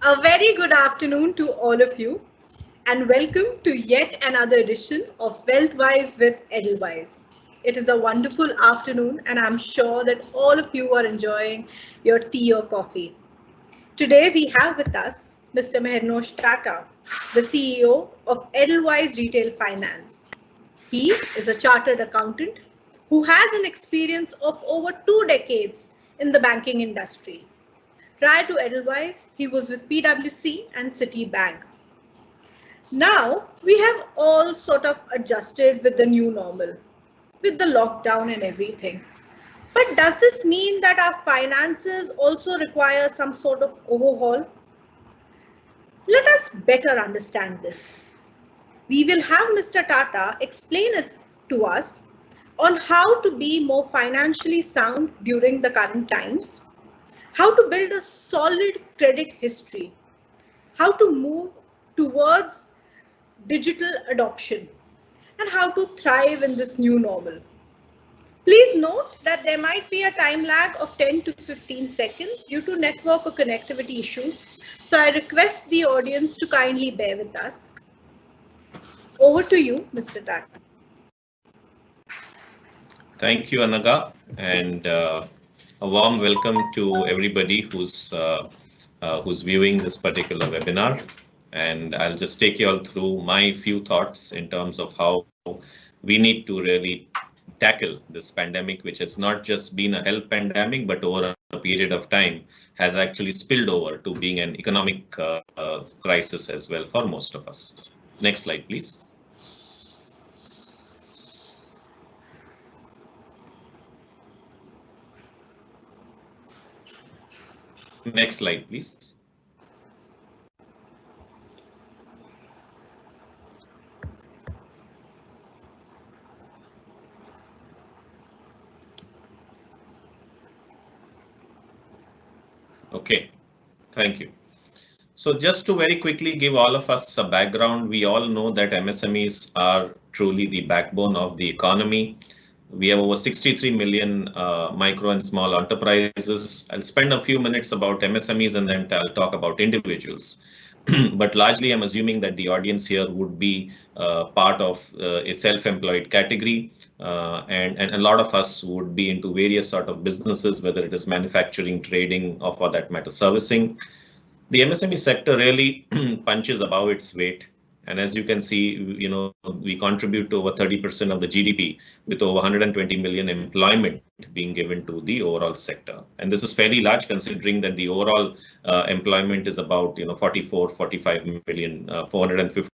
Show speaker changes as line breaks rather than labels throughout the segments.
A very good afternoon to all of you, and welcome to yet another edition of Wealthwise with Edelweiss. It is a wonderful afternoon, and I'm sure that all of you are enjoying your tea or coffee. Today, we have with us Mr. Mehernosh Tata, the CEO of Edelweiss Retail Finance. He is a chartered accountant who has an experience of over 2 decades in the banking industry. Prior to Edelweiss, he was with PwC and Citibank. Now we have all sort of adjusted with the new normal, with the lockdown and everything. But does this mean that our finances also require some sort of overhaul? Let us better understand this. We will have Mr. Tata explain it to us on how to be more financially sound during the current times, how to build a solid credit history, how to move towards digital adoption, and how to thrive in this new normal. Please note that there might be a time lag of 10 to 15 seconds due to network or connectivity issues, so I request the audience to kindly bear with us. Over to you, Mr. Tata.
Thank you, Anaga, and a warm welcome to everybody who's viewing this particular webinar. And I'll just take you all through my few thoughts in terms of how we need to really tackle this pandemic, which has not just been a health pandemic, but over a period of time has actually spilled over to being an economic crisis as well for most of us. Next slide, please. Next slide, please. Okay, thank you. So just to very quickly give all of us a background, we all know that MSMEs are truly the backbone of the economy. We have over 63 million micro and small enterprises. I'll spend a few minutes about MSMEs and then I'll talk about individuals. But largely, I'm assuming that the audience here would be part of a self-employed category, and a lot of us would be into various sort of businesses, whether it is manufacturing, trading, or for that matter, servicing. The MSME sector really punches above its weight. And as you can see, we contribute to over 30% of the GDP with over 120 million employment being given to the overall sector. And this is fairly large considering that the overall employment is about 44, 45 million, 450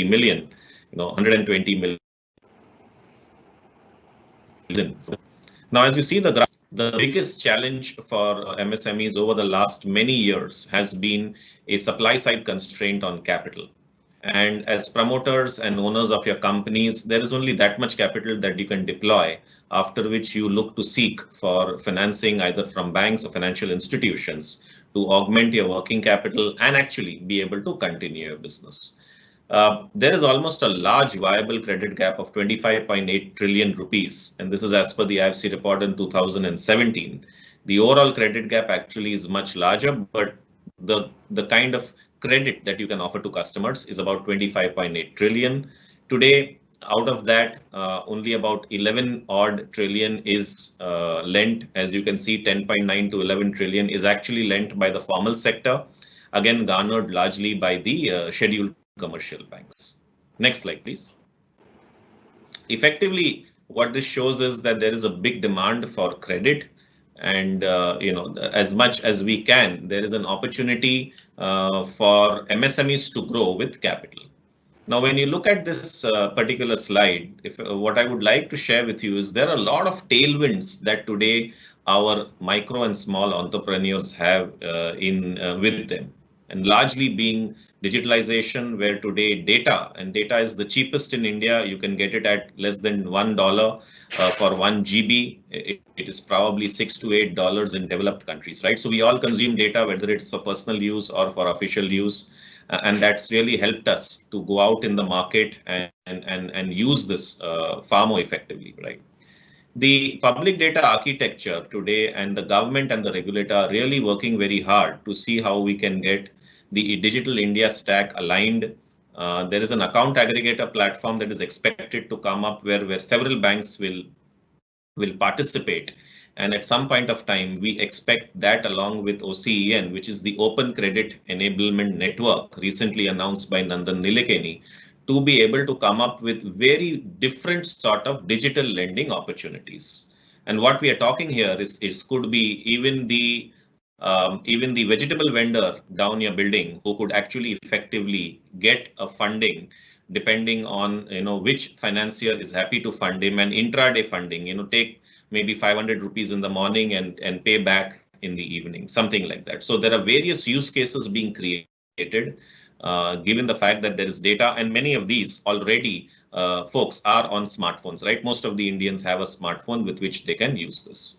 million, 120 million. Now, as you see the graph, the biggest challenge for MSMEs over the last many years has been a supply side constraint on capital. And as promoters and owners of your companies, there is only that much capital that you can deploy, after which you look to seek for financing either from banks or financial institutions to augment your working capital and actually be able to continue your business. There is almost a large viable credit gap of 25.8 trillion rupees, and this is as per the IFC report in 2017. The overall credit gap actually is much larger, but the kind of credit that you can offer to customers is about 25.8 trillion. Today, out of that, only about 11 odd trillion is lent. As you can see, 10.9 to 11 trillion is actually lent by the formal sector, again garnered largely by the scheduled commercial banks. Next slide, please. Effectively, what this shows is that there is a big demand for credit, and as much as we can, there is an opportunity for MSMEs to grow with capital. Now, when you look at this particular slide, what I would like to share with you is there are a lot of tailwinds that today our micro and small entrepreneurs have with them, and largely being digitalization, where today data is the cheapest in India. You can get it at less than $1 for 1 GB. It is probably $6 to $8 in developed countries, right? So we all consume data, whether it's for personal use or for official use. And that's really helped us to go out in the market and use this far more effectively, right? The public data architecture today and the government and the regulator are really working very hard to see how we can get the Digital India Stack aligned. There is an account aggregator platform that is expected to come up where several banks will participate. And at some point of time, we expect that along with OCEN, which is the Open Credit Enablement Network, recently announced by Nandan Nilekani, to be able to come up with very different sort of digital lending opportunities. And what we are talking here is could be even the vegetable vendor down your building who could actually effectively get a funding depending on which financier is happy to fund him, and intraday funding, take maybe 500 rupees in the morning and pay back in the evening, something like that. So there are various use cases being created given the fact that there is data, and many of these already folks are on smartphones, right? Most of the Indians have a smartphone with which they can use this.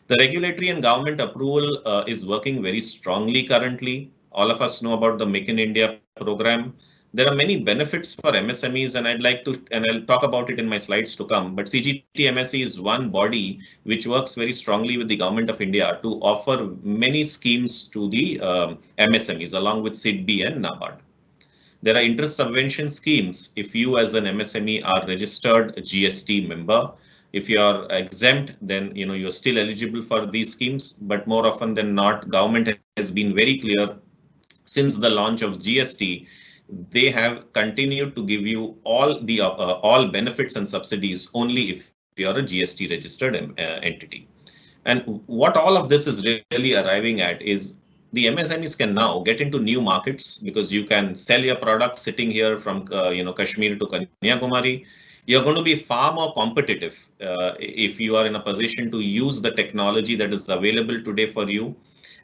The regulatory and government approval is working very strongly currently. All of us know about the Make in India program. There are many benefits for MSMEs, and I'll talk about it in my slides to come. But CGTMSE is one body which works very strongly with the Government of India to offer many schemes to the MSMEs along with SIDBI and NABARD. There are interest subvention schemes if you as an MSME are registered GST member. If you are exempt, then you're still eligible for these schemes. But more often than not, government has been very clear since the launch of GST. They have continued to give you all benefits and subsidies only if you are a GST registered entity. And what all of this is really arriving at is the MSMEs can now get into new markets because you can sell your product sitting here from Kashmir to Kanyakumari. You're going to be far more competitive if you are in a position to use the technology that is available today for you.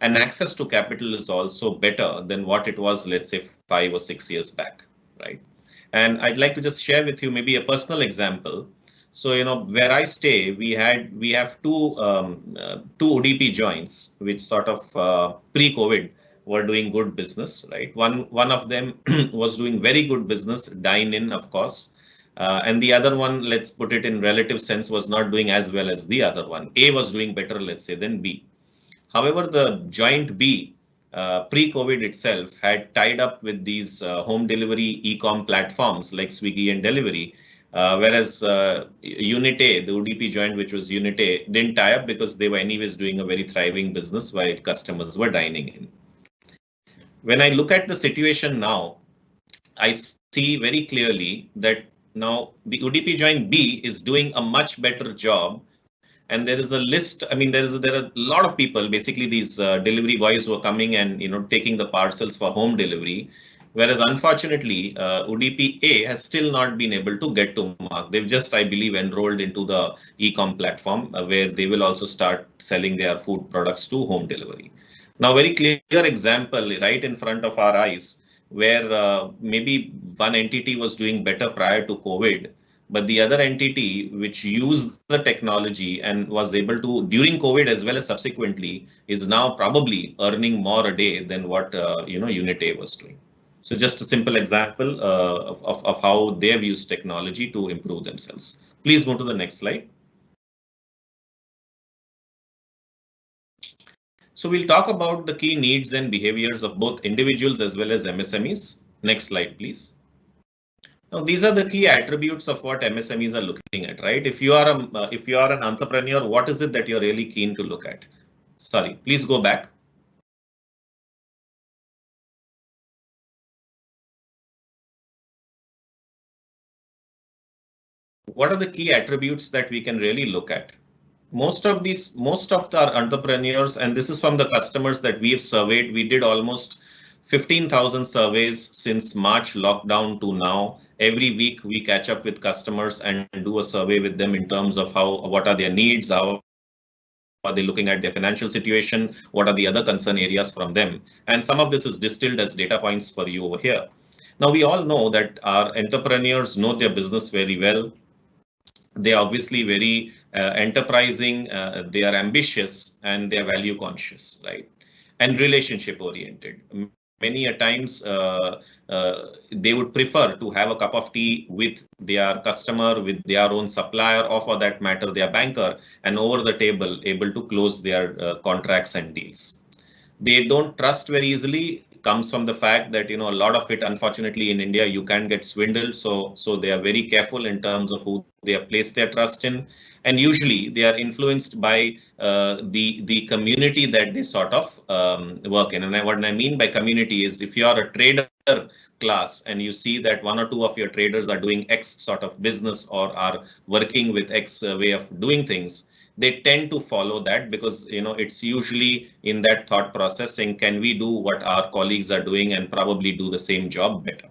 And access to capital is also better than what it was, let's say, 5 or 6 years back, right? And I'd like to just share with you maybe a personal example. So, where I stay, we have two UDP joints, which sort of pre-COVID were doing good business, right? One of them was doing very good business, dine-in, of course. And the other one, let's put it in relative sense, was not doing as well as the other one. A was doing better, let's say, than B. However, the joint B, pre-COVID itself, had tied up with these home delivery e-com platforms like Swiggy and Delivery, whereas Unit A, the UDP joint, which was Unit A, didn't tie up because they were anyways doing a very thriving business while customers were dining in. When I look at the situation now, I see very clearly that now the UDP joint B is doing a much better job. And there is a list. I mean, there are a lot of people, basically these delivery boys who are coming and taking the parcels for home delivery. Whereas unfortunately, UDP A has still not been able to get to mark. They've just, I believe, enrolled into the e-com platform where they will also start selling their food products to home delivery. Now, very clear example right in front of our eyes, where maybe one entity was doing better prior to COVID, but the other entity which used the technology and was able to during COVID as well as subsequently is now probably earning more a day than what Unit A was doing. So just a simple example of how they have used technology to improve themselves. Please go to the next slide. So we'll talk about the key needs and behaviors of both individuals as well as MSMEs. Next slide, please. Now, these are the key attributes of what MSMEs are looking at, right? If you are an entrepreneur, what is it that you're really keen to look at? Sorry, please go back. What are the key attributes that we can really look at? Most of the entrepreneurs, and this is from the customers that we have surveyed, we did almost 15,000 surveys since March lockdown to now. Every week we catch up with customers and do a survey with them in terms of what are their needs, how are they looking at their financial situation, what are the other concern areas from them. And some of this is distilled as data points for you over here. Now, we all know that our entrepreneurs know their business very well. They are obviously very enterprising, they are ambitious, and they are value conscious, right? And relationship oriented. Many a times they would prefer to have a cup of tea with their customer, with their own supplier, or for that matter, their banker, and over the table able to close their contracts and deals. They don't trust very easily. comes from the fact that, a lot of it, unfortunately, in India, you can get swindled. So they are very careful in terms of who they have placed their trust in. And usually they are influenced by the community that they sort of work in. And what I mean by community is, if you are a trader class and you see that one or two of your traders are doing X sort of business or are working with X way of doing things, they tend to follow that, because it's usually in that thought process saying, can we do what our colleagues are doing and probably do the same job better?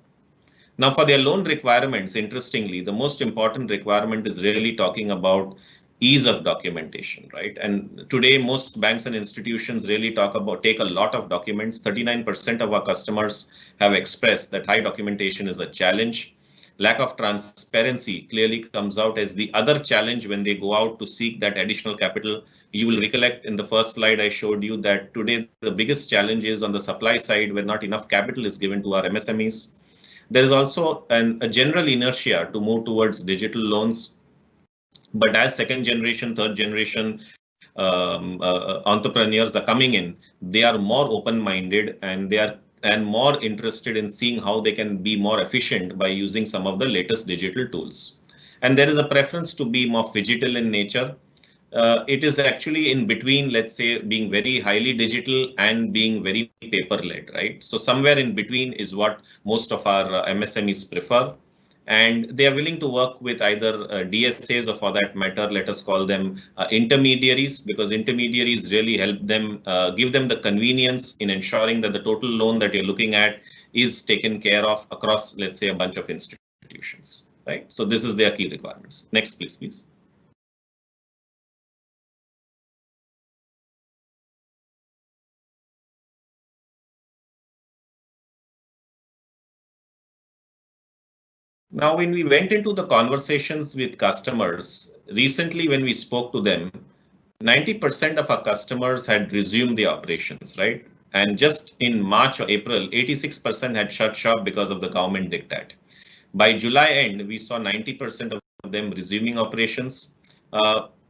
Now, for their loan requirements, interestingly, the most important requirement is really talking about ease of documentation, right? And today, most banks and institutions really take a lot of documents. 39% of our customers have expressed that high documentation is a challenge. Lack of transparency clearly comes out as the other challenge when they go out to seek that additional capital. You will recollect in the first slide I showed you that today the biggest challenge is on the supply side, where not enough capital is given to our MSMEs. There is also a general inertia to move towards digital loans. But as second generation, third generation entrepreneurs are coming in, they are more open-minded and more interested in seeing how they can be more efficient by using some of the latest digital tools. And there is a preference to be more phygital in nature. It is actually in between, let's say, being very highly digital and being very paper-led, right? So somewhere in between is what most of our MSMEs prefer. And they are willing to work with either DSAs, or for that matter, let us call them intermediaries, because intermediaries really help them, give them the convenience in ensuring that the total loan that you're looking at is taken care of across, let's say, a bunch of institutions, right? So this is their key requirements. Next, please. Now, when we went into the conversations with customers, recently when we spoke to them, 90% of our customers had resumed their operations, right? And just in March or April, 86% had shut shop because of the government diktat. By July end, we saw 90% of them resuming operations.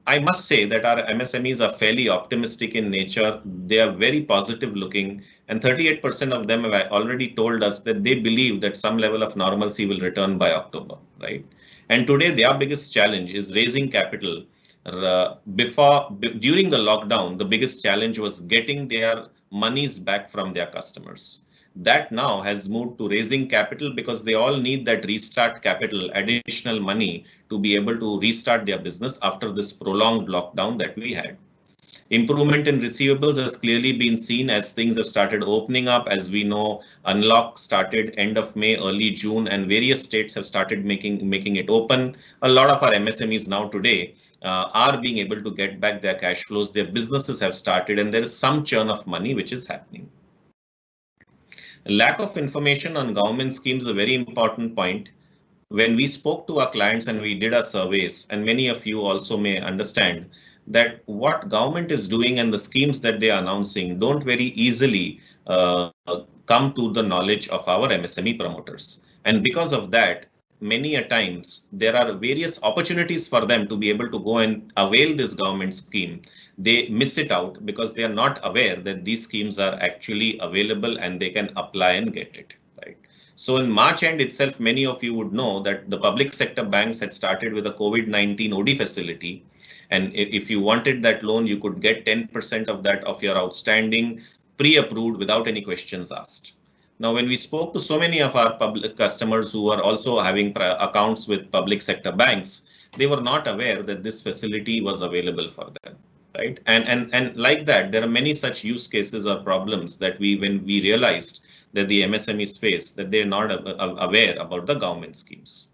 I must say that our MSMEs are fairly optimistic in nature. They are very positive looking, and 38% of them have already told us that they believe that some level of normalcy will return by October, right? And today, their biggest challenge is raising capital. During the lockdown, the biggest challenge was getting their monies back from their customers. That now has moved to raising capital, because they all need that restart capital, additional money, to be able to restart their business after this prolonged lockdown that we had. Improvement in receivables has clearly been seen as things have started opening up. As we know, unlock started end of May, early June, and various states have started making it open. A lot of our MSMEs now today are being able to get back their cash flows. Their businesses have started, and there is some churn of money which is happening. Lack of information on government schemes is a very important point. When we spoke to our clients and we did our surveys, and many of you also may understand that what government is doing and the schemes that they are announcing don't very easily come to the knowledge of our MSME promoters. And because of that, many a times there are various opportunities for them to be able to go and avail this government scheme. They miss it out because they are not aware that these schemes are actually available and they can apply and get it, right? So in March end itself, many of you would know that the public sector banks had started with a COVID-19 OD facility. And if you wanted that loan, you could get 10% of that of your outstanding pre-approved without any questions asked. Now, when we spoke to so many of our public customers who are also having accounts with public sector banks, they were not aware that this facility was available for them, right? And like that, there are many such use cases or problems that when we realized that the MSMEs face, that they're not aware about the government schemes.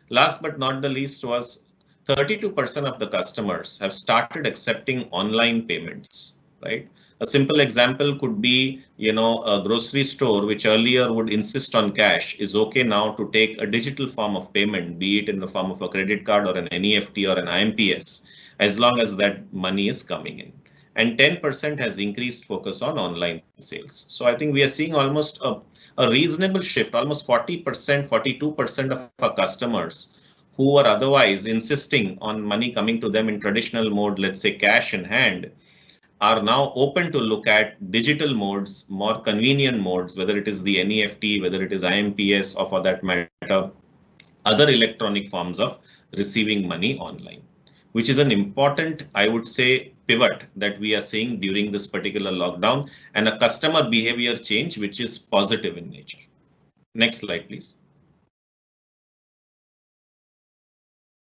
Last but not the least was 32% of the customers have started accepting online payments, right? A simple example could be, a grocery store, which earlier would insist on cash, is okay now to take a digital form of payment, be it in the form of a credit card or an NEFT or an IMPS, as long as that money is coming in. And 10% has increased focus on online sales. So I think we are seeing almost a reasonable shift, almost 40%, 42% of our customers who were otherwise insisting on money coming to them in traditional mode, let's say cash in hand, are now open to look at digital modes, more convenient modes, whether it is the NEFT, whether it is IMPS, or for that matter, other electronic forms of receiving money online, which is an important, I would say, pivot that we are seeing during this particular lockdown, and a customer behavior change which is positive in nature. Next slide, please.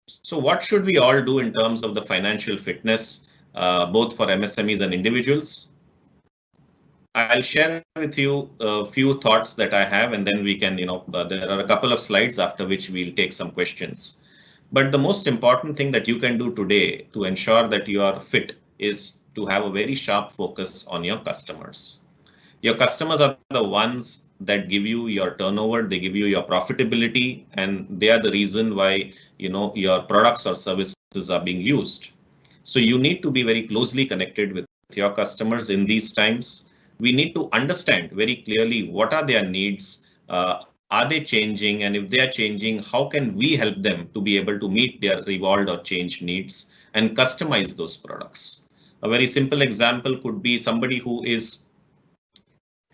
So what should we all do in terms of the financial fitness, both for MSMEs and individuals? I'll share with you a few thoughts that I have, and then we can, there are a couple of slides after which we'll take some questions. But the most important thing that you can do today to ensure that you are fit is to have a very sharp focus on your customers. Your customers are the ones that give you your turnover, they give you your profitability, and they are the reason why your products or services are being used. So you need to be very closely connected with your customers in these times. We need to understand very clearly what are their needs, are they changing, and if they are changing, how can we help them to be able to meet their evolved or changed needs and customize those products. A very simple example could be somebody who is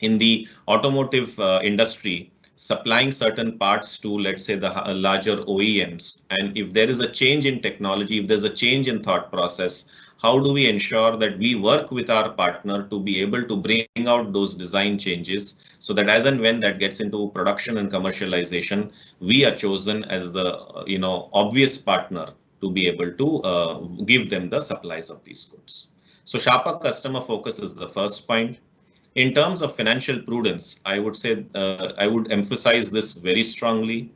in the automotive industry supplying certain parts to, let's say, the larger OEMs. And if there is a change in technology, if there's a change in thought process, how do we ensure that we work with our partner to be able to bring out those design changes so that as and when that gets into production and commercialization, we are chosen as the obvious partner to be able to give them the supplies of these goods. So sharper customer focus is the first point. In terms of financial prudence, I would say I would emphasize this very strongly.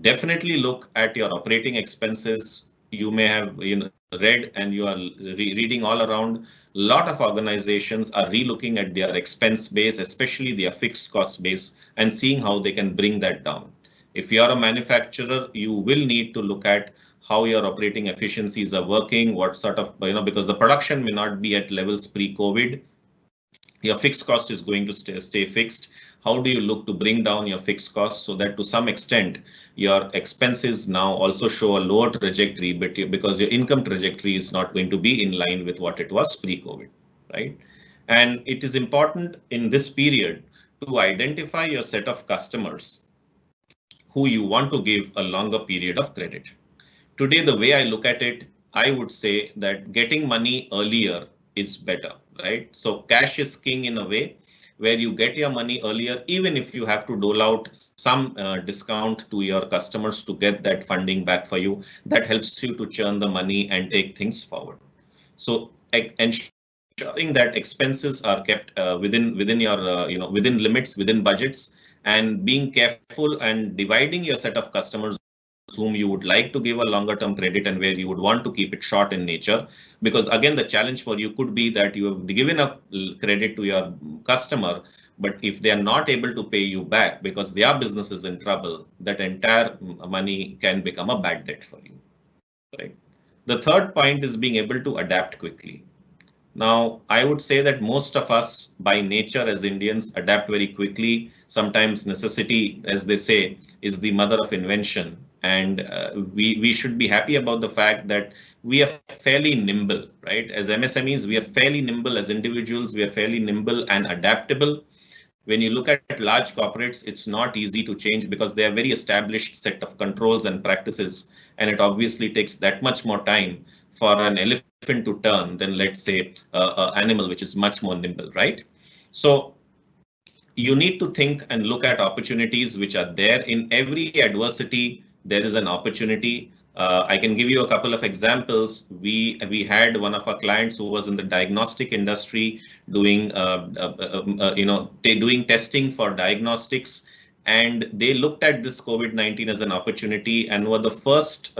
Definitely look at your operating expenses. You may have read and you are reading all around. A lot of organizations are relooking at their expense base, especially their fixed cost base, and seeing how they can bring that down. If you are a manufacturer, you will need to look at how your operating efficiencies are working, what sort of, because the production may not be at levels pre-COVID. Your fixed cost is going to stay fixed. How do you look to bring down your fixed costs so that to some extent your expenses now also show a lower trajectory, but because your income trajectory is not going to be in line with what it was pre-COVID, right? And it is important in this period to identify your set of customers who you want to give a longer period of credit. Today, the way I look at it, I would say that getting money earlier is better, right? So cash is king in a way where you get your money earlier, even if you have to dole out some discount to your customers to get that funding back for you. That helps you to churn the money and take things forward. So ensuring that expenses are kept within your within limits, within budgets, and being careful and dividing your set of customers whom you would like to give a longer term credit and where you would want to keep it short in nature. Because again, the challenge for you could be that you have given a credit to your customer, but if they are not able to pay you back because their business is in trouble, that entire money can become a bad debt for you, right? The third point is being able to adapt quickly. Now, I would say that most of us by nature as Indians adapt very quickly. Sometimes necessity, as they say, is the mother of invention. And we should be happy about the fact that we are fairly nimble, right? As MSMEs, we are fairly nimble. As individuals, we are fairly nimble and adaptable. When you look at large corporates, it's not easy to change because they have very established set of controls and practices. And it obviously takes that much more time for an elephant to turn than, let's say, an animal which is much more nimble, right? So you need to think and look at opportunities which are there. In every adversity, there is an opportunity. I can give you a couple of examples. We had one of our clients who was in the diagnostic industry doing doing testing for diagnostics, and they looked at this COVID-19 as an opportunity and were the first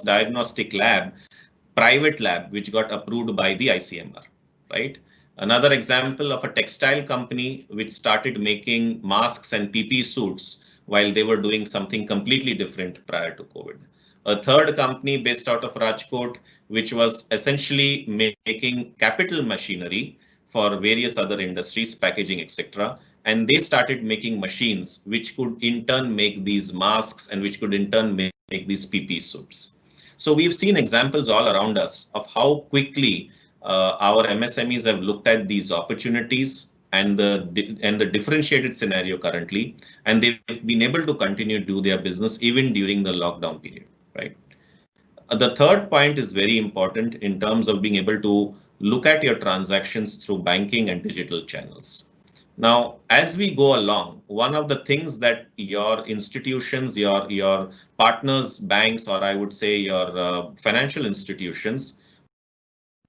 diagnostic lab, private lab, which got approved by the ICMR, right? Another example of a textile company which started making masks and PP suits while they were doing something completely different prior to COVID. A third company based out of Rajkot, which was essentially making capital machinery for various other industries, packaging, etc. And they started making machines which could in turn make these masks and which could in turn make these PP suits. So we've seen examples all around us of how quickly our MSMEs have looked at these opportunities and the differentiated scenario currently, and they've been able to continue to do their business even during the lockdown period, right? The third point is very important in terms of being able to look at your transactions through banking and digital channels. Now, as we go along, one of the things that your institutions, your partners, banks, or I would say your financial institutions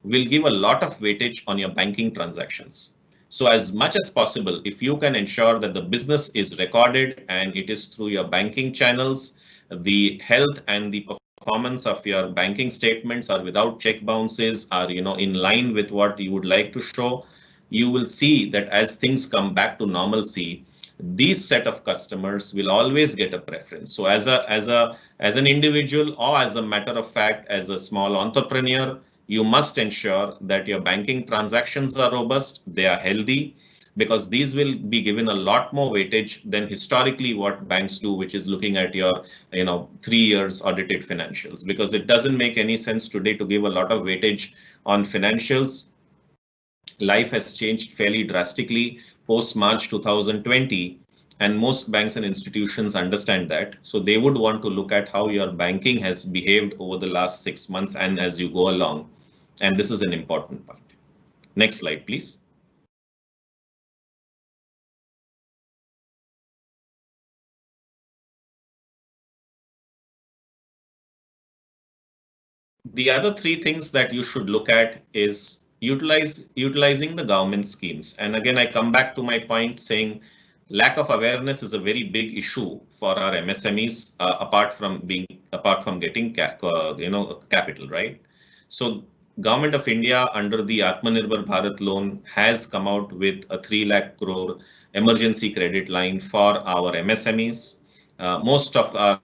will give a lot of weightage on your banking transactions. So as much as possible, if you can ensure that the business is recorded and it is through your banking channels, the health and the performance of your banking statements are without check bounces, are in line with what you would like to show, you will see that as things come back to normalcy, these set of customers will always get a preference. So as an individual, or as a matter of fact, as a small entrepreneur, you must ensure that your banking transactions are robust, they are healthy, because these will be given a lot more weightage than historically what banks do, which is looking at your 3 years audited financials, because it doesn't make any sense today to give a lot of weightage on financials. Life has changed fairly drastically post March 2020, and most banks and institutions understand that. So they would want to look at how your banking has behaved over the last 6 months and as you go along. And this is an important point. Next slide, please. The other three things that you should look at is utilizing the government schemes. And again, I come back to my point saying lack of awareness is a very big issue for our MSMEs, apart from getting capital, right? So Government of India under the Atmanirbhar Bharat loan has come out with a 3 lakh crore emergency credit line for our MSMEs. Most of our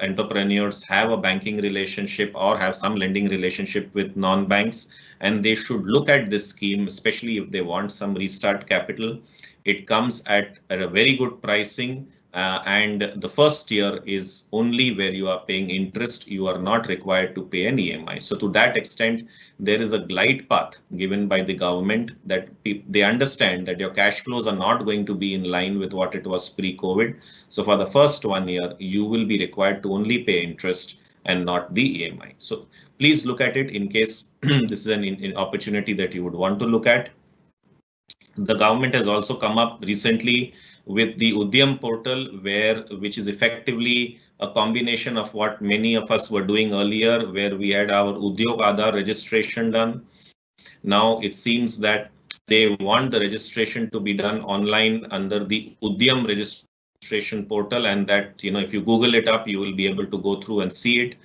entrepreneurs have a banking relationship or have some lending relationship with non-banks, and they should look at this scheme, especially if they want some restart capital. It comes at a very good pricing, and the first year is only where you are paying interest. You are not required to pay an EMI. So to that extent, there is a glide path given by the government that they understand that your cash flows are not going to be in line with what it was pre-COVID. So for the first 1 year, you will be required to only pay interest and not the EMI. So please look at it in case this is an opportunity that you would want to look at. The government has also come up recently with the Udyam portal, which is effectively a combination of what many of us were doing earlier, where we had our Udyog Aadhaar registration done. Now it seems that they want the registration to be done online under the Udyam registration portal, and that if you Google it up, you will be able to go through and see it.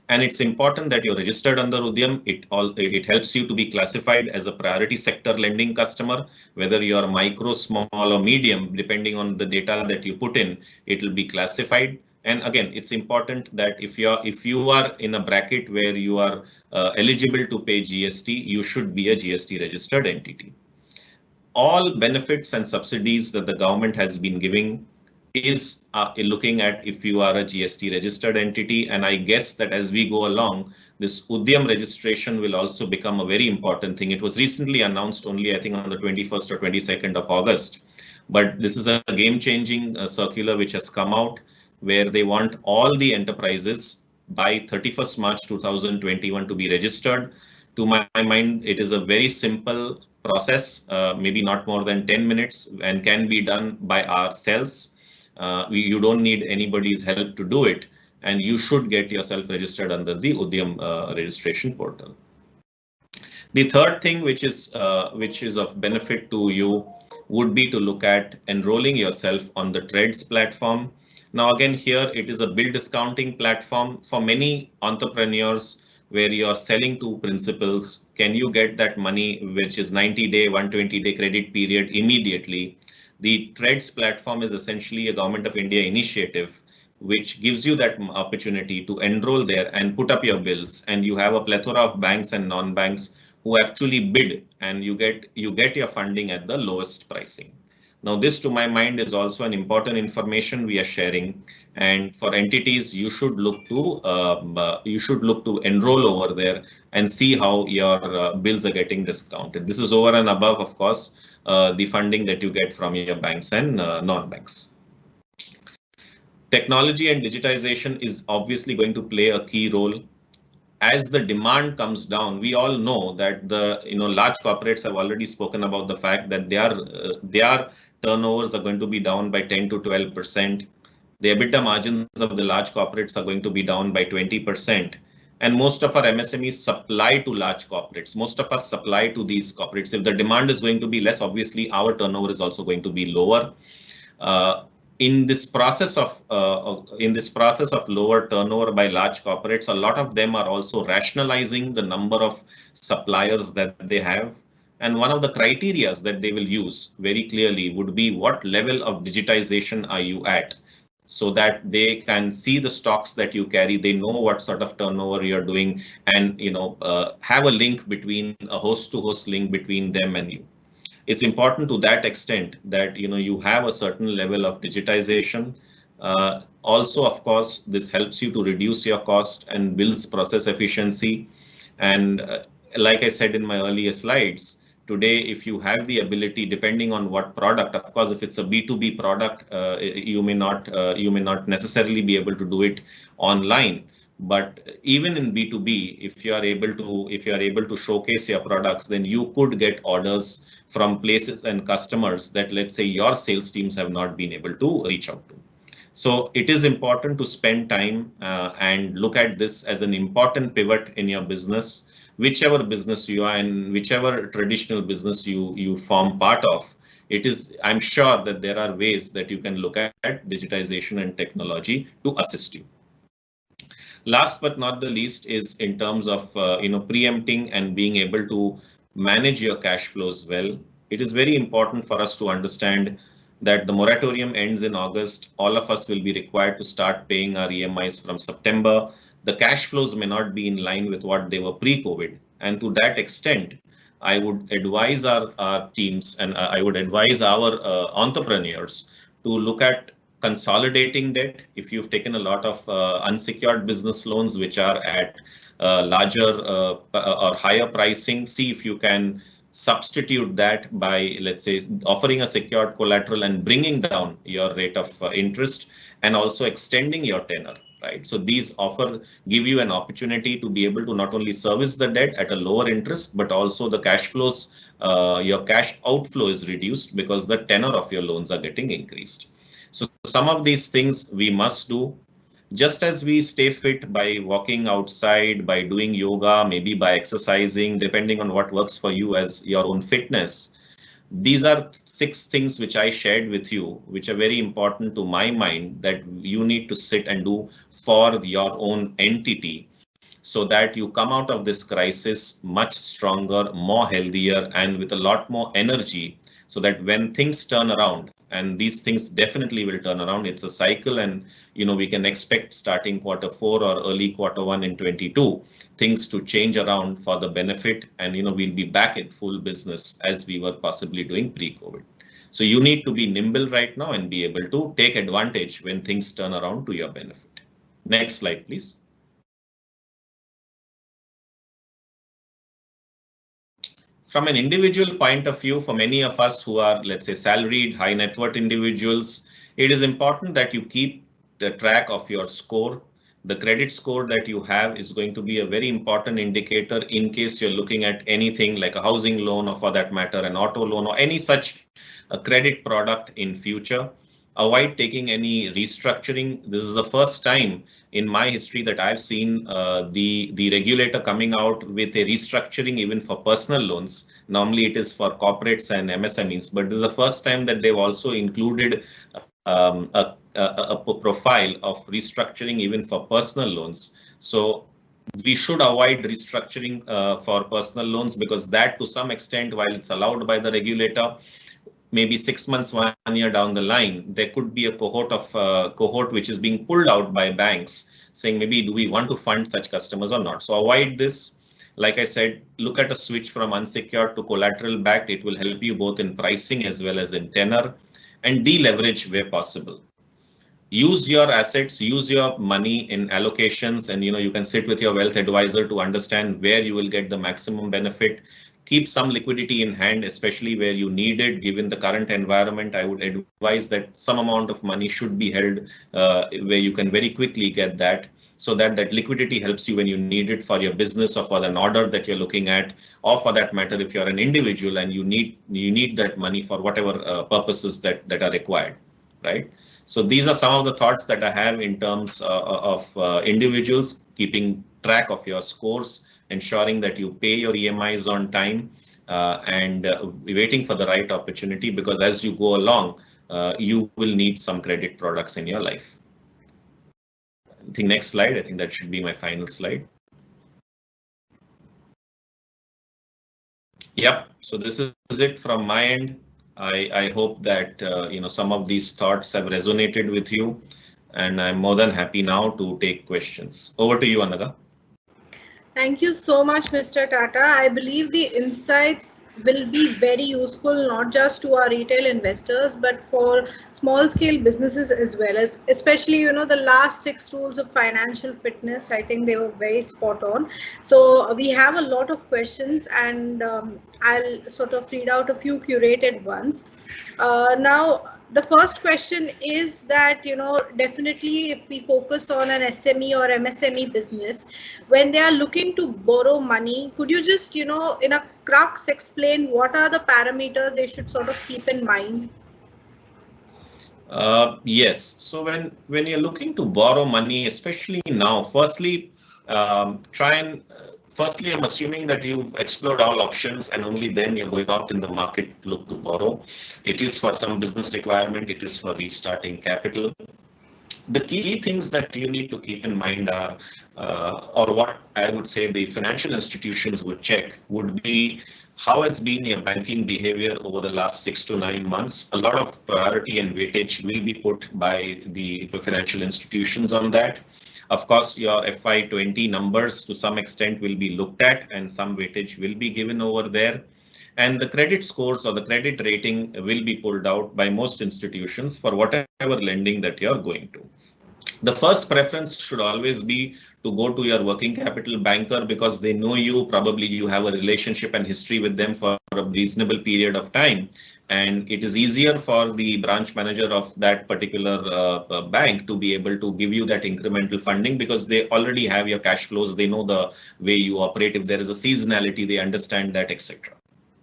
And it's important that you're registered under Udyam. It helps you to be classified as a priority sector lending customer, whether you're micro, small, or medium, depending on the data that you put in, it will be classified. And again, it's important that if you are in a bracket where you are eligible to pay GST, you should be a GST registered entity. All benefits and subsidies that the government has been giving is looking at if you are a GST registered entity. And I guess that as we go along, this Udyam registration will also become a very important thing. It was recently announced only, I think, on the 21st or 22nd of August. But this is a game-changing circular which has come out, where they want all the enterprises by 31st March 2021 to be registered. To my mind, it is a very simple process, maybe not more than 10 minutes, and can be done by ourselves. You don't need anybody's help to do it, and you should get yourself registered under the Udyam registration portal. The third thing which is of benefit to you would be to look at enrolling yourself on the TReDS platform. Now again, here it is a bill discounting platform for many entrepreneurs where you are selling to principals. Can you get that money, which is 90-day, 120-day credit period immediately? The TReDS platform is essentially a Government of India initiative which gives you that opportunity to enroll there and put up your bills, and you have a plethora of banks and non-banks who actually bid, and you get your funding at the lowest pricing. Now, this to my mind is also an important information we are sharing. And for entities, you should look to enroll over there and see how your bills are getting discounted. This is over and above, of course, the funding that you get from your banks and non-banks. Technology and digitization is obviously going to play a key role. As the demand comes down, we all know that the large corporates have already spoken about the fact that their turnovers are going to be down by 10 to 12%. The EBITDA margins of the large corporates are going to be down by 20%. And most of our MSMEs supply to large corporates. Most of us supply to these corporates. If the demand is going to be less, obviously our turnover is also going to be lower. In this process of lower turnover by large corporates, a lot of them are also rationalizing the number of suppliers that they have. And one of the criteria that they will use very clearly would be what level of digitization are you at, so that they can see the stocks that you carry, they know what sort of turnover you're doing, and have a link between a host to host link between them and you. It's important to that extent that you have a certain level of digitization. Also, of course, this helps you to reduce your cost and builds process efficiency. And like I said in my earlier slides, today, if you have the ability, depending on what product, of course, if it's a B2B product, you may not necessarily be able to do it online. But even in B2B, if you are able to showcase your products, then you could get orders from places and customers that, let's say, your sales teams have not been able to reach out to. So it is important to spend time and look at this as an important pivot in your business, whichever business you are and whichever traditional business you form part of. I'm sure that there are ways that you can look at digitization and technology to assist you. Last but not the least is in terms of preempting and being able to manage your cash flows well. It is very important for us to understand that the moratorium ends in August. All of us will be required to start paying our EMIs from September. The cash flows may not be in line with what they were pre-COVID. And to that extent, I would advise our teams and I would advise our entrepreneurs to look at consolidating debt. If you've taken a lot of unsecured business loans which are at larger or higher pricing, see if you can substitute that by, let's say, offering a secured collateral and bringing down your rate of interest and also extending your tenor. Right. So these give you an opportunity to be able to not only service the debt at a lower interest, but also the cash flows, your cash outflow is reduced because the tenor of your loans are getting increased. So some of these things we must do, just as we stay fit by walking outside, by doing yoga, maybe by exercising, depending on what works for you as your own fitness. These are 6 things which I shared with you, which are very important to my mind that you need to sit and do for your own entity, so that you come out of this crisis much stronger, more healthier, and with a lot more energy, so that when things turn around, and these things definitely will turn around, it's a cycle, and we can expect starting Q4 or early Q1 in 22, things to change around for the benefit, and we'll be back in full business as we were possibly doing pre-COVID. So you need to be nimble right now and be able to take advantage when things turn around to your benefit. Next slide, please. From an individual point of view, for many of us who are, let's say, salaried, high net worth individuals, it is important that you keep the track of your score. The credit score that you have is going to be a very important indicator in case you're looking at anything like a housing loan, or for that matter, an auto loan, or any such a credit product in future. Avoid taking any restructuring. This is the first time in my history that I've seen the regulator coming out with a restructuring even for personal loans. Normally it is for corporates and MSMEs, but this is the first time that they've also included a profile of restructuring even for personal loans. So we should avoid restructuring for personal loans, because that to some extent, while it's allowed by the regulator, maybe 6 months, 1 year down the line, there could be a cohort which is being pulled out by banks saying, maybe do we want to fund such customers or not? So avoid this. Like I said, look at a switch from unsecured to collateral backed. It will help you both in pricing as well as in tenor, and deleverage where possible. Use your assets, use your money in allocations, and you can sit with your wealth advisor to understand where you will get the maximum benefit. Keep some liquidity in hand, especially where you need it. Given the current environment, I would advise that some amount of money should be held where you can very quickly get that, so that that liquidity helps you when you need it for your business or for an order that you're looking at, or for that matter, if you're an individual and you need that money for whatever purposes that are required, right? So these are some of the thoughts that I have in terms of individuals, keeping track of your scores, ensuring that you pay your EMIs on time, and waiting for the right opportunity, because as you go along, you will need some credit products in your life. I think next slide, I think that should be my final slide. Yep, so this is it from my end. I hope that some of these thoughts have resonated with you, and I'm more than happy now to take questions. Over to you, Anaga.
Thank you so much, Mr. Tata. I believe the insights will be very useful, not just to our retail investors, but for small scale businesses as well, as especially, the last 6 rules of financial fitness. I think they were very spot on. So we have a lot of questions, and I'll sort of read out a few curated ones. Now, the first question is that, definitely if we focus on an SME or MSME business, when they are looking to borrow money, could you just, in a crux explain what are the parameters they should sort of keep in mind?
Yes. So when you're looking to borrow money, especially now, firstly, Firstly, I'm assuming that you've explored all options and only then you're going out in the market to look to borrow. It is for some business requirement. It is for restarting capital. The key things that you need to keep in mind are, or what I would say the financial institutions would check, would be how has been your banking behavior over the last 6 to 9 months. A lot of priority and weightage will be put by the financial institutions on that. Of course, your FY20 numbers to some extent will be looked at, and some weightage will be given over there. And the credit scores or the credit rating will be pulled out by most institutions for whatever lending that you're going to. The first preference should always be to go to your working capital banker, because they know you, probably you have a relationship and history with them for a reasonable period of time. And it is easier for the branch manager of that particular bank to be able to give you that incremental funding, because they already have your cash flows. They know the way you operate. If there is a seasonality, they understand that, etc.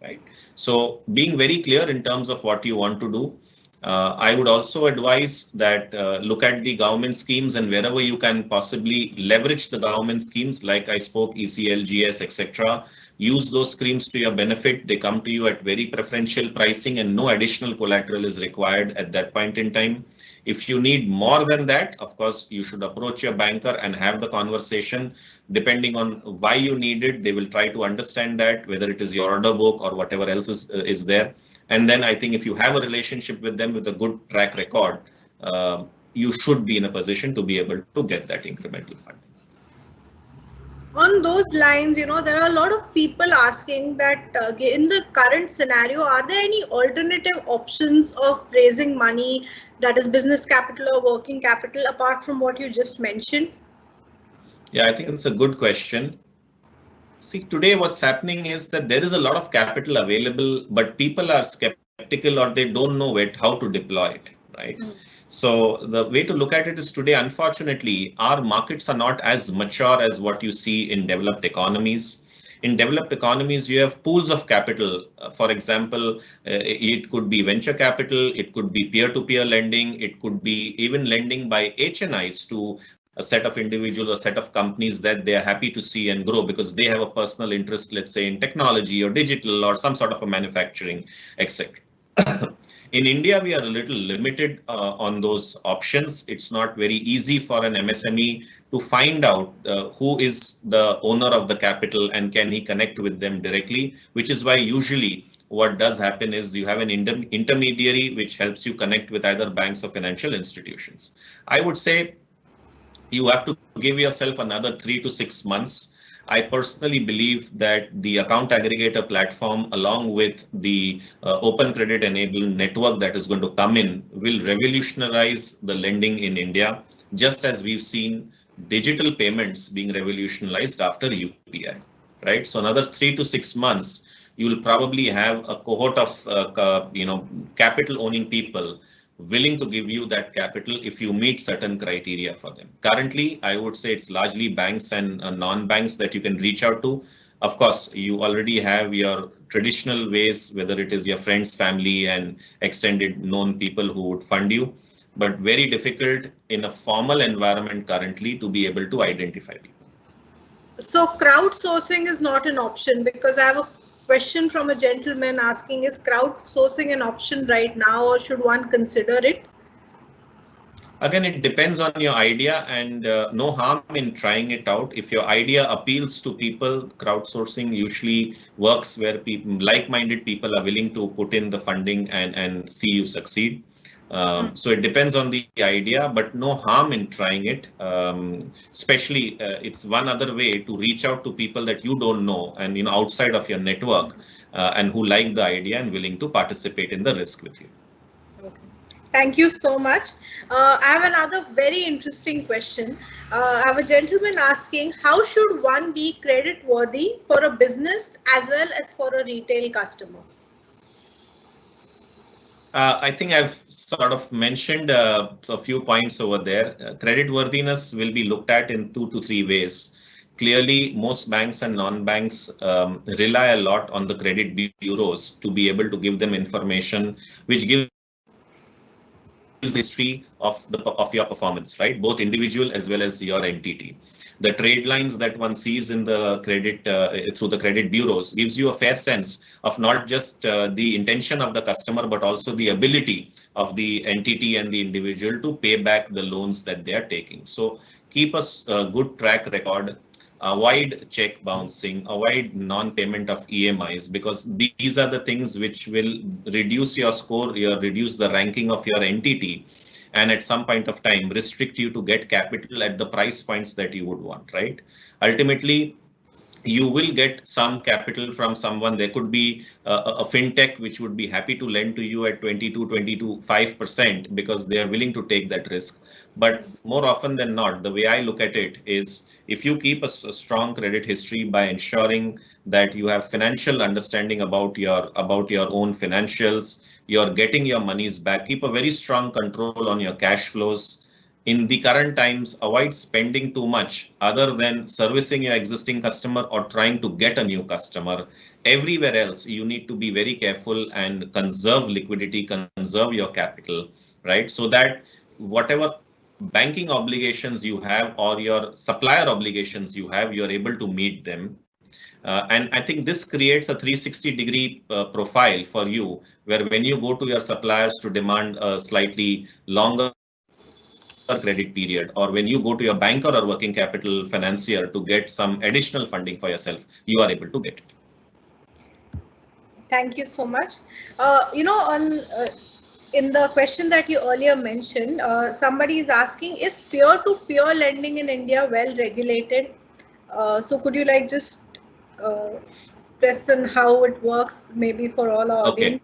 Right? So being very clear in terms of what you want to do. I would also advise that look at the government schemes, and wherever you can possibly leverage the government schemes, like I spoke, ECLGS, etc. Use those schemes to your benefit. They come to you at very preferential pricing and no additional collateral is required at that point in time. If you need more than that, of course, you should approach your banker and have the conversation. Depending on why you need it, they will try to understand that, whether it is your order book or whatever else is there. And then I think if you have a relationship with them with a good track record, you should be in a position to be able to get that incremental funding.
On those lines, there are a lot of people asking that in the current scenario, are there any alternative options of raising money, that is business capital or working capital, apart from what you just mentioned?
Yeah, I think it's a good question. See, today what's happening is that there is a lot of capital available, but people are skeptical or they don't know how to deploy it, right? So the way to look at it is today, unfortunately, our markets are not as mature as what you see in developed economies. In developed economies, you have pools of capital. For example, it could be venture capital, it could be peer-to-peer lending, it could be even lending by HNIs to a set of individuals or set of companies that they are happy to see and grow because they have a personal interest, let's say in technology or digital or some sort of a manufacturing, etc. In India, we are a little limited on those options. It's not very easy for an MSME to find out who is the owner of the capital and can he connect with them directly, which is why usually what does happen is you have an intermediary which helps you connect with either banks or financial institutions. I would say you have to give yourself another 3 to 6 months. I personally believe that the account aggregator platform, along with the open credit enabled network that is going to come in, will revolutionize the lending in India, just as we've seen digital payments being revolutionized after UPI, right? So another 3 to 6 months, you will probably have a cohort of capital owning people willing to give you that capital if you meet certain criteria for them. Currently, I would say it's largely banks and non-banks that you can reach out to. Of course, you already have your traditional ways, whether it is your friends, family, and extended known people who would fund you, but very difficult in a formal environment currently to be able to identify people.
So crowdsourcing is not an option, because I have a question from a gentleman asking, is crowdsourcing an option right now, or should one consider it?
Again, it depends on your idea, and no harm in trying it out. If your idea appeals to people, crowdsourcing usually works where people, like-minded people, are willing to put in the funding and see you succeed. So it depends on the idea, but no harm in trying it. Especially, it's one other way to reach out to people that you don't know and outside of your network, and who like the idea and willing to participate in the risk with you.
Okay. Thank you so much. I have another very interesting question. I have a gentleman asking, how should one be credit worthy for a business as well as for a retail customer?
I think I've sort of mentioned a few points over there. Credit worthiness will be looked at in 2 to 3 ways. Clearly, most banks and non-banks rely a lot on the credit bureaus to be able to give them information which gives the history of your performance, right? Both individual as well as your entity. The trade lines that one sees in the credit through the credit bureaus gives you a fair sense of not just the intention of the customer, but also the ability of the entity and the individual to pay back the loans that they are taking. So keep a good track record. Avoid check bouncing, avoid non-payment of EMIs, because these are the things which will reduce your score, reduce the ranking of your entity, and at some point of time restrict you to get capital at the price points that you would want, right? Ultimately, you will get some capital from someone. There could be a fintech which would be happy to lend to you at 22-25% because they are willing to take that risk. But more often than not, the way I look at it is, if you keep a strong credit history by ensuring that you have financial understanding about your own financials, you're getting your monies back, keep a very strong control on your cash flows. In the current times, avoid spending too much other than servicing your existing customer or trying to get a new customer. Everywhere else, you need to be very careful and conserve liquidity, conserve your capital, right? So that whatever banking obligations you have or your supplier obligations you have, you're able to meet them. And I think this creates a 360-degree profile for you, where when you go to your suppliers to demand a slightly longer credit period, or when you go to your banker or working capital financier to get some additional funding for yourself, you are able to get it.
Thank you so much. In the question that you earlier mentioned, somebody is asking, is peer-to-peer lending in India well regulated? So could you just stress on how it works, maybe for all our audience?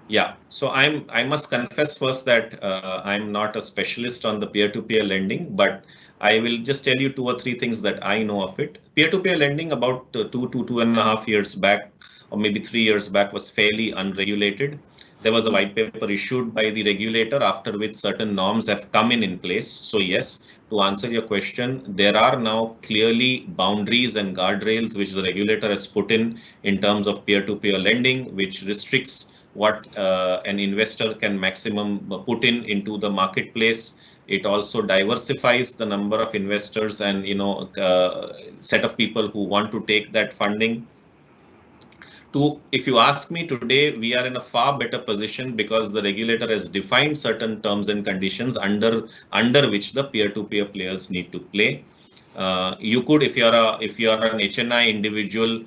Yeah, so I must confess first that I'm not a specialist on the peer-to-peer lending, but I will just tell you 2 or 3 things that I know of it. Peer-to-peer lending about 2 to 2.5 years back, or maybe 3 years back, was fairly unregulated. There was a white paper issued by the regulator, after which certain norms have come in place. So yes, to answer your question, there are now clearly boundaries and guardrails which the regulator has put in terms of peer-to-peer lending, which restricts what an investor can maximum put into the marketplace. It also diversifies the number of investors and set of people who want to take that funding. If you ask me today, we are in a far better position because the regulator has defined certain terms and conditions under which the peer-to-peer players need to play. You could, if you're an HNI individual,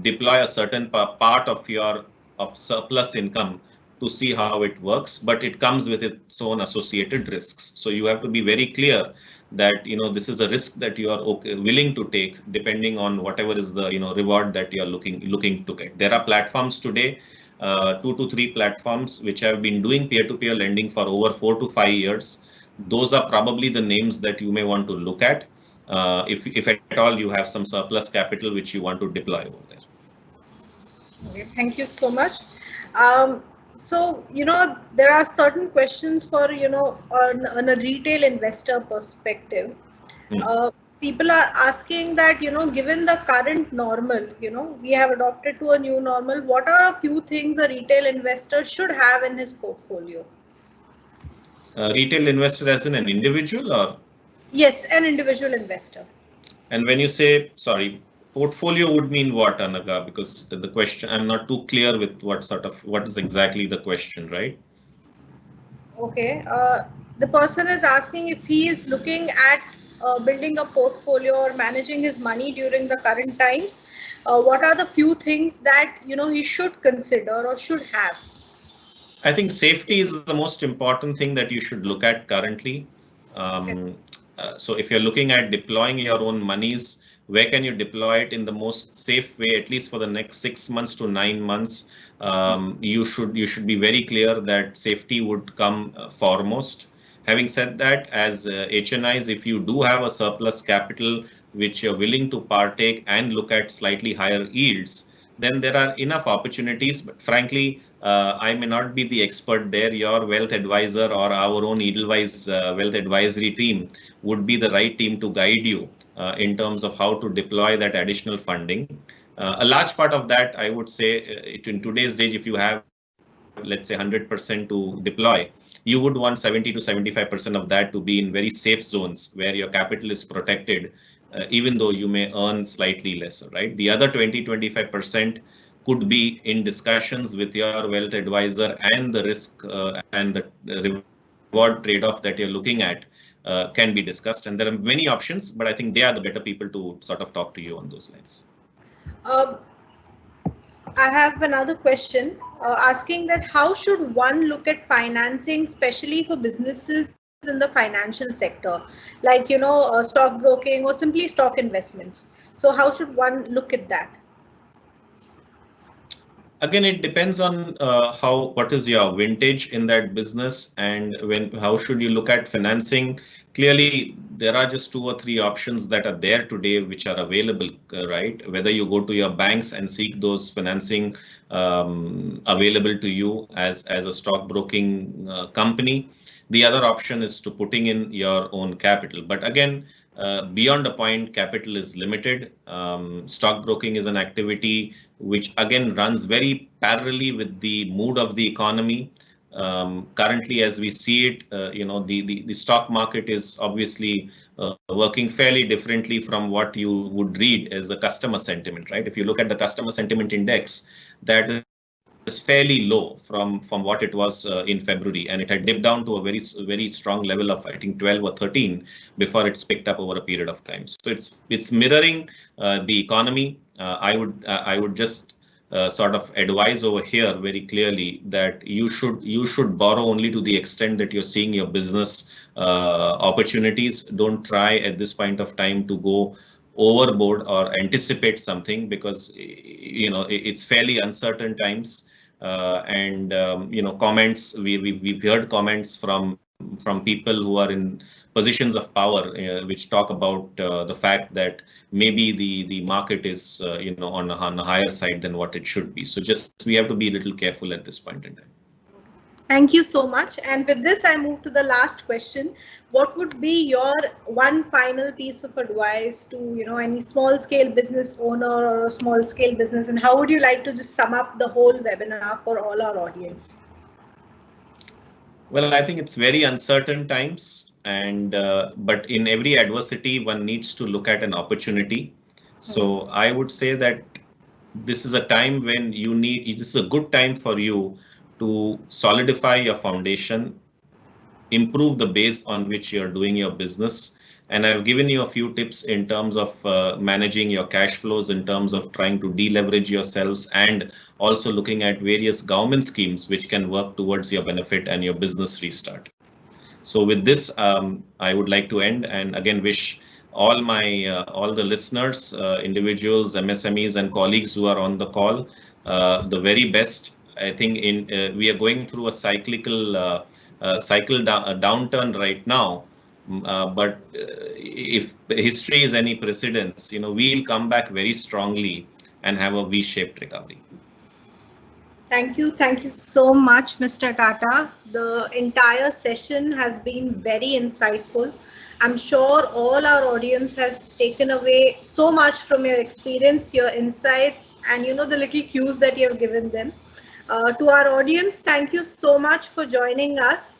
deploy a certain part of your surplus income to see how it works, but it comes with its own associated risks. So you have to be very clear that this is a risk that you are willing to take, depending on whatever is the reward that you are looking to get. There are platforms today, 2 to 3 platforms which have been doing peer-to-peer lending for over 4 to 5 years. Those are probably the names that you may want to look at if at all you have some surplus capital which you want to deploy over there.
Okay, thank you so much. So, there are certain questions for, on a retail investor perspective. People are asking that, given the current normal, we have adopted to a new normal, what are a few things a retail investor should have in his portfolio?
Retail investor as in an individual, or?
Yes, an individual investor.
And when you say, sorry, portfolio would mean what, Anaga? Because the question, I'm not too clear with what is exactly the question, right?
Okay. The person is asking if he is looking at building a portfolio or managing his money during the current times. What are the few things that he should consider or should have?
I think safety is the most important thing that you should look at currently. So if you're looking at deploying your own monies, where can you deploy it in the most safe way, at least for the next 6 months to 9 months? You should be very clear that safety would come foremost. Having said that, as HNIs, if you do have a surplus capital which you're willing to partake and look at slightly higher yields, then there are enough opportunities. But frankly, I may not be the expert there. Your wealth advisor or our own Edelweiss wealth advisory team would be the right team to guide you in terms of how to deploy that additional funding. A large part of that, I would say, in today's days, if you have, let's say, 100% to deploy, you would want 70 to 75% of that to be in very safe zones where your capital is protected, even though you may earn slightly lesser, right? The other 20-25% could be in discussions with your wealth advisor, and the risk and the reward trade-off that you're looking at can be discussed. And there are many options, but I think they are the better people to sort of talk to you on those lines.
I have another question asking that how should one look at financing, especially for businesses in the financial sector, like, stockbroking or simply stock investments? So how should one look at that?
Again, it depends on what is your vintage in that business, and how should you look at financing. Clearly, there are just 2 or 3 options that are there today which are available, right? Whether you go to your banks and seek those financing available to you as a stockbroking company. The other option is to putting in your own capital. But again, beyond a point, capital is limited. Stockbroking is an activity which again runs very parallelly with the mood of the economy. Currently, as we see it, the stock market is obviously working fairly differently from what you would read as a customer sentiment, right? If you look at the customer sentiment index, that is fairly low from what it was in February, and it had dipped down to a very strong level of, I think, 12 or 13 before it's picked up over a period of time. So it's mirroring the economy. I would just sort of advise over here very clearly that you should borrow only to the extent that you're seeing your business opportunities. Don't try at this point of time to go overboard or anticipate something, because it's fairly uncertain times. Comments, we've heard comments from people who are in positions of power, which talk about the fact that maybe the market is on a higher side than what it should be. So we have to be a little careful at this point in time.
Thank you so much. And with this, I move to the last question. What would be your one final piece of advice to any small scale business owner or a small scale business, and how would you like to just sum up the whole webinar for all our audience?
Well, I think it's very uncertain times, and but in every adversity, one needs to look at an opportunity. So I would say that this is a time when this is a good time for you to solidify your foundation, improve the base on which you're doing your business, And I've given you a few tips in terms of managing your cash flows, in terms of trying to deleverage yourselves, and also looking at various government schemes which can work towards your benefit and your business restart. So with this, I would like to end and again wish all the listeners, individuals, MSMEs, and colleagues who are on the call the very best. I think we are going through a cycle downturn right now. But if history is any precedence, we'll come back very strongly and have a V-shaped recovery.
Thank you. Thank you so much, Mr. Tata. The entire session has been very insightful. I'm sure all our audience has taken away so much from your experience, your insights, and the little cues that you have given them. To our audience, thank you so much for joining us.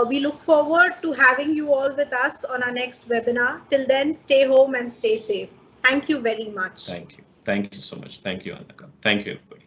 We look forward to having you all with us on our next webinar. Till then, stay home and stay safe. Thank you very much.
Thank you. Thank you so much. Thank you, Annika. Thank you, everybody.